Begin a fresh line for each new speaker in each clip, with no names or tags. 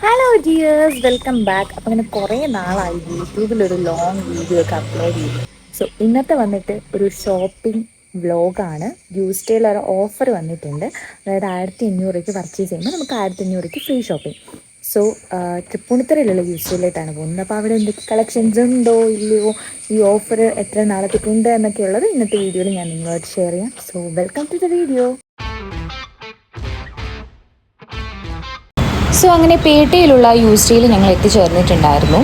Hello dears, welcome back. അപ്പം അങ്ങനെ കുറേ നാളായി യൂട്യൂബിലൊരു ലോങ് വീഡിയോ ഒക്കെ അപ്ലോഡ് ചെയ്തു. സോ ഇന്നത്തെ വന്നിട്ട് ഒരു ഷോപ്പിംഗ് വ്ലോഗാണ്. യൂസ്റ്റേയിൽ ഒരു ഓഫർ വന്നിട്ടുണ്ട്. അതായത് 1500 രൂപയ്ക്ക് പർച്ചേസ് ചെയ്യുമ്പോൾ നമുക്ക് 1500 രൂപയ്ക്ക് ഫ്രീ ഷോപ്പിംഗ്. സോ തൃപ്പൂണിത്തറയിലുള്ള യൂസ്റ്റേയിലായിട്ടാണ് പോകുന്നത്. അപ്പോൾ അവിടെ എന്തൊക്കെ കളക്ഷൻസ് ഉണ്ടോ ഇല്ലയോ, ഈ ഓഫർ എത്ര നാളത്തേക്കുണ്ട് എന്നൊക്കെ ഉള്ളത് ഇന്നത്തെ വീഡിയോയിൽ ഞാൻ നിങ്ങളോട് ഷെയർ ചെയ്യാം. So welcome to the video. So അങ്ങനെ പേട്ടയിലുള്ള യൂസ്റ്റേയിൽ ഞങ്ങൾ എത്തിച്ചേർന്നിട്ടുണ്ടായിരുന്നു.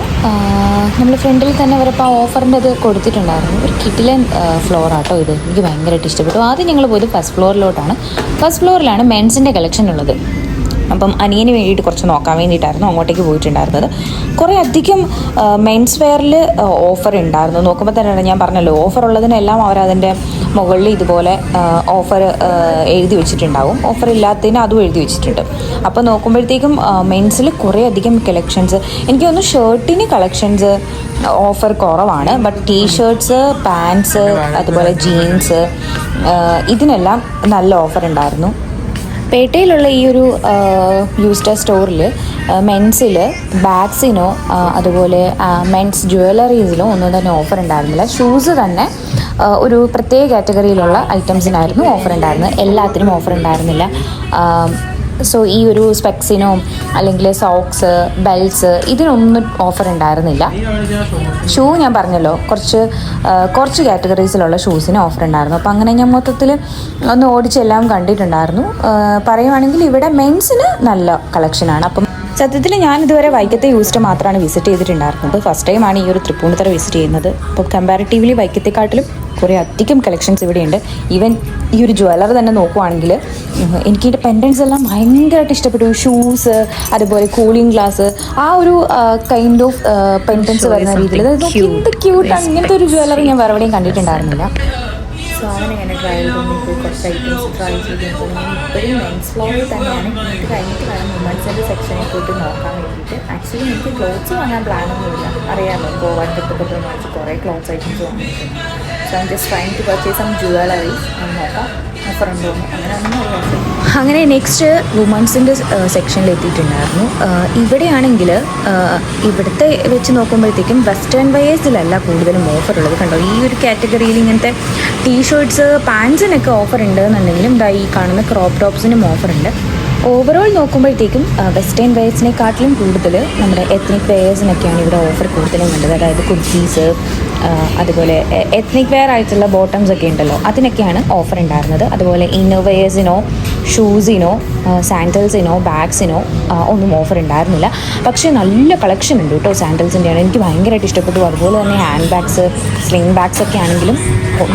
നമ്മൾ ഫ്രണ്ടിൽ തന്നെ വരപ്പോൾ ആ ഓഫറിൻ്റെ അത് കൊടുത്തിട്ടുണ്ടായിരുന്നു. ഒരു കിഡിലൻ ഫ്ലോറാട്ടോ ഇത്. എനിക്ക് ഭയങ്കരമായിട്ട് ഇഷ്ടപ്പെട്ടു. ആദ്യം ഞങ്ങൾ പോയത് ഫസ്റ്റ് ഫ്ലോറിലോട്ടാണ്. ഫസ്റ്റ് ഫ്ലോറിലാണ് മെൻസിൻ്റെ കളക്ഷൻ ഉള്ളത്. അപ്പം അനിയന് വേണ്ടിയിട്ട് കുറച്ച് നോക്കാൻ വേണ്ടിയിട്ടായിരുന്നു അങ്ങോട്ടേക്ക് പോയിട്ടുണ്ടായിരുന്നത്. കുറേ അധികം മെൻസ് വെയറിൽ ഓഫർ ഉണ്ടായിരുന്നു. നോക്കുമ്പോൾ തന്നെയാണ് ഞാൻ പറഞ്ഞല്ലോ, ഓഫർ ഉള്ളതിനെല്ലാം അവരതിൻ്റെ മുകളിൽ ഇതുപോലെ ഓഫർ എഴുതി വെച്ചിട്ടുണ്ടാവും. ഓഫർ ഇല്ലാത്തതിന് അതും എഴുതി വെച്ചിട്ടുണ്ട്. അപ്പോൾ നോക്കുമ്പോഴത്തേക്കും മെൻസിൽ കുറേ അധികം കളക്ഷൻസ്. എനിക്ക് തോന്നുന്നു ഷർട്ടിന് കളക്ഷൻസ് ഓഫർ കുറവാണ്. ബട്ട് ടീഷർട്ട്സ്, പാൻസ്, അതുപോലെ ജീൻസ്, ഇതിനെല്ലാം നല്ല ഓഫർ ഉണ്ടായിരുന്നു. പേട്ടയിലുള്ള ഈ ഒരു യൂസ്റ്റർ സ്റ്റോറിൽ മെൻസിൽ ബാഗ്സിനോ അതുപോലെ മെൻസ് ജ്വല്ലറീസിനോ ഒന്നും തന്നെ ഓഫർ ഉണ്ടായിരുന്നില്ല. ഷൂസ് തന്നെ ഒരു പ്രത്യേക കാറ്റഗറിയിലുള്ള ഐറ്റംസിനായിരുന്നു ഓഫർ ഉണ്ടായിരുന്നത്. എല്ലാത്തിനും ഓഫർ ഉണ്ടായിരുന്നില്ല. സോ ഈ ഒരു സ്പെക്സിനോ അല്ലെങ്കിൽ സോക്സ്, ബെൽറ്റ്സ്, ഇതിനൊന്നും ഓഫർ ഉണ്ടായിരുന്നില്ല. ഷൂ ഞാൻ പറഞ്ഞല്ലോ, കുറച്ച് കാറ്റഗറീസിലുള്ള ഷൂസിന് ഓഫർ ഉണ്ടായിരുന്നു. അപ്പോൾ അങ്ങനെ ഞാൻ മൊത്തത്തിൽ ഒന്ന് ഓടിച്ചെല്ലാം കണ്ടിട്ടുണ്ടായിരുന്നു. പറയുവാണെങ്കിൽ ഇവിടെ മെൻസിന് നല്ല കളക്ഷനാണ്. അപ്പം സത്യത്തിൽ ഞാൻ ഇതുവരെ വൈക്കത്തെ യൂസ്റ്റ് മാത്രമാണ് വിസിറ്റ് ചെയ്തിട്ടുണ്ടായിരുന്നത്. ഫസ്റ്റ് ടൈമാണ് ഈ ഒരു തൃപ്പൂണിത്തറ വിസിറ്റ് ചെയ്യുന്നത്. അപ്പോൾ കമ്പാരിറ്റീവ്ലി വൈക്കത്തെക്കാട്ടിലും കുറേ അധികം കളക്ഷൻസ് ഇവിടെയുണ്ട്. ഈവൻ ഈ ഒരു ജ്വല്ലർ തന്നെ നോക്കുവാണെങ്കിൽ എനിക്ക് ഇതിൻ്റെ പെൻഡൻസ് എല്ലാം ഭയങ്കരമായിട്ട് ഇഷ്ടപ്പെട്ടു. ഷൂസ്, അതുപോലെ കൂളിംഗ് ഗ്ലാസ്, ആ ഒരു കൈൻഡ് ഓഫ് പെൻഡൻസ് വരുന്ന രീതിയിൽ എന്ത് ക്യൂട്ടാണ്. ഇങ്ങനത്തെ ഒരു ജ്വല്ലർ ഞാൻ വേറെ എവിടെയും കണ്ടിട്ടുണ്ടായിരുന്നില്ല. സോ അങ്ങനെ ഇങ്ങനെ ട്രൈ ചെയ്തുകൊണ്ട് പോയി കുറച്ച് ഐറ്റംസ് ട്രൈ ചെയ്തുകൊണ്ട് ഞാൻ ഇപ്പോഴും മെൻസ് ഫ്ലോറിൽ തന്നെയാണ്. എനിക്ക് കഴിഞ്ഞിട്ട് വേണം വുമൻസിൻ്റെ സെക്ഷനിൽ പോയിട്ട് നോക്കാൻ വേണ്ടിയിട്ട്. ആക്ച്വലി എനിക്ക് ക്ലോത്ത്സ് വാങ്ങാൻ പ്ലാനൊന്നുമില്ല. അറിയാമല്ലോ, ഗോവ ട്രിപ്പൊക്കെ പോയി വാങ്ങിച്ച് കുറേ ക്ലോത്ത്സ് ഐറ്റംസ് വാങ്ങിയിട്ടുണ്ട്. So I just trying to purchase some jewelleries. നോക്കാം ഓഫർ ഉണ്ടോ അങ്ങനെ നെക്സ്റ്റ് വുമൻസിൻ്റെ സെക്ഷനിൽ എത്തിയിട്ടുണ്ടായിരുന്നു. ഇവിടെയാണെങ്കിൽ ഇവിടുത്തെ വെച്ച് നോക്കുമ്പോഴത്തേക്കും വെസ്റ്റേൺ വെയേഴ്സിലല്ല കൂടുതലും ഓഫർ ഉള്ളത്. കണ്ടോ, ഈ ഒരു കാറ്റഗറിയിൽ ഇങ്ങനത്തെ ടീഷർട്ട്സ്, പാൻസിനൊക്കെ ഓഫർ ഉണ്ട് എന്നുണ്ടെങ്കിലും ഈ കാണുന്ന ക്രോപ്പ് ടോപ്സിനും ഓഫറുണ്ട്. ഓവറോൾ നോക്കുമ്പോഴത്തേക്കും വെസ്റ്റേൺ വെയേഴ്സിനെക്കാട്ടിലും കൂടുതൽ നമ്മുടെ എത്നിക് വെയേഴ്സിനൊക്കെയാണ് ഇവിടെ ഓഫർ കൂടുതലും കണ്ടത്. അതായത് കുർത്തീസ്, അതുപോലെ എത്നിക് വെയർ ആയിട്ടുള്ള ബോട്ടംസ് ഒക്കെ ഉണ്ടല്ലോ, അതിനൊക്കെയാണ് ഓഫർ ഉണ്ടായിരുന്നത്. അതുപോലെ ഇന്നർ വെയേഴ്സിനോ, ഷൂസിനോ, സാൻഡൽസിനോ, ബാഗ്സിനോ ഒന്നും ഓഫർ ഉണ്ടായിരുന്നില്ല. പക്ഷേ നല്ല കളക്ഷൻ ഉണ്ട് കേട്ടോ സാൻഡൽസിൻ്റെയാണ്. എനിക്ക് ഭയങ്കരമായിട്ട് ഇഷ്ടപ്പെട്ടു. അതുപോലെ തന്നെ ഹാൻഡ് ബാഗ്സ്, സ്ലിംഗ് ബാഗ്സ് ഒക്കെ ആണെങ്കിലും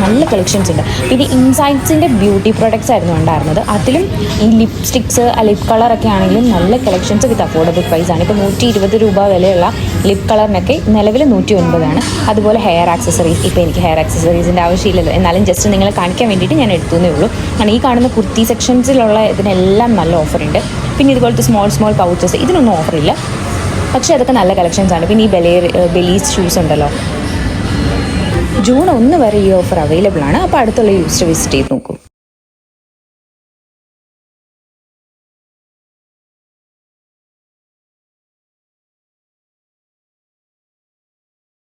നല്ല കളക്ഷൻസ് ഉണ്ട്. പിന്നെ ഇൻസൈറ്റ്സിൻ്റെ ബ്യൂട്ടി പ്രൊഡക്ട്സ് ആയിരുന്നു ഉണ്ടായിരുന്നത്. അതിലും ഈ ലിപ്സ്റ്റിക്സ്, ലിപ് കളറൊക്കെ ആണെങ്കിലും നല്ല കളക്ഷൻസ് വിത്ത് അഫോർഡബിൾ പ്രൈസാണ്. ഇപ്പോൾ 120 രൂപ വിലയുള്ള ലിപ് കളറിനൊക്കെ നിലവിൽ 109. അതുപോലെ ഹെയർ ആക്സസറീസ്, ഇപ്പോൾ എനിക്ക് ഹെയർ ആക്സസറീസിൻ്റെ ആവശ്യമില്ലല്ലോ, എന്നാലും ജസ്റ്റ് നിങ്ങളെ കാണിക്കാൻ വേണ്ടിയിട്ട് ഞാൻ എടുത്തുവെന്നേ ഉള്ളൂ. കാരണം ഈ കാണുന്ന കുർത്തി സെക്ഷൻസിലുള്ള ഇതിനെല്ലാം നല്ല ഓഫറുണ്ട്. പിന്നെ ഇതുപോലത്തെ സ്മോൾ പൗച്ചസ്, ഇതിനൊന്നും ഓഫറില്ല. പക്ഷേ അതൊക്കെ നല്ല കളക്ഷൻസാണ്. പിന്നെ ഈ ബെലീസ് ഷൂസ് ഉണ്ടല്ലോ, ജൂൺ 1 വരെ ഈ ഓഫർ അവൈലബിൾ ആണ്. അപ്പോൾ അടുത്തുള്ള യൂസ്റ്റ് വിസിറ്റ് ചെയ്ത് നോക്കൂ.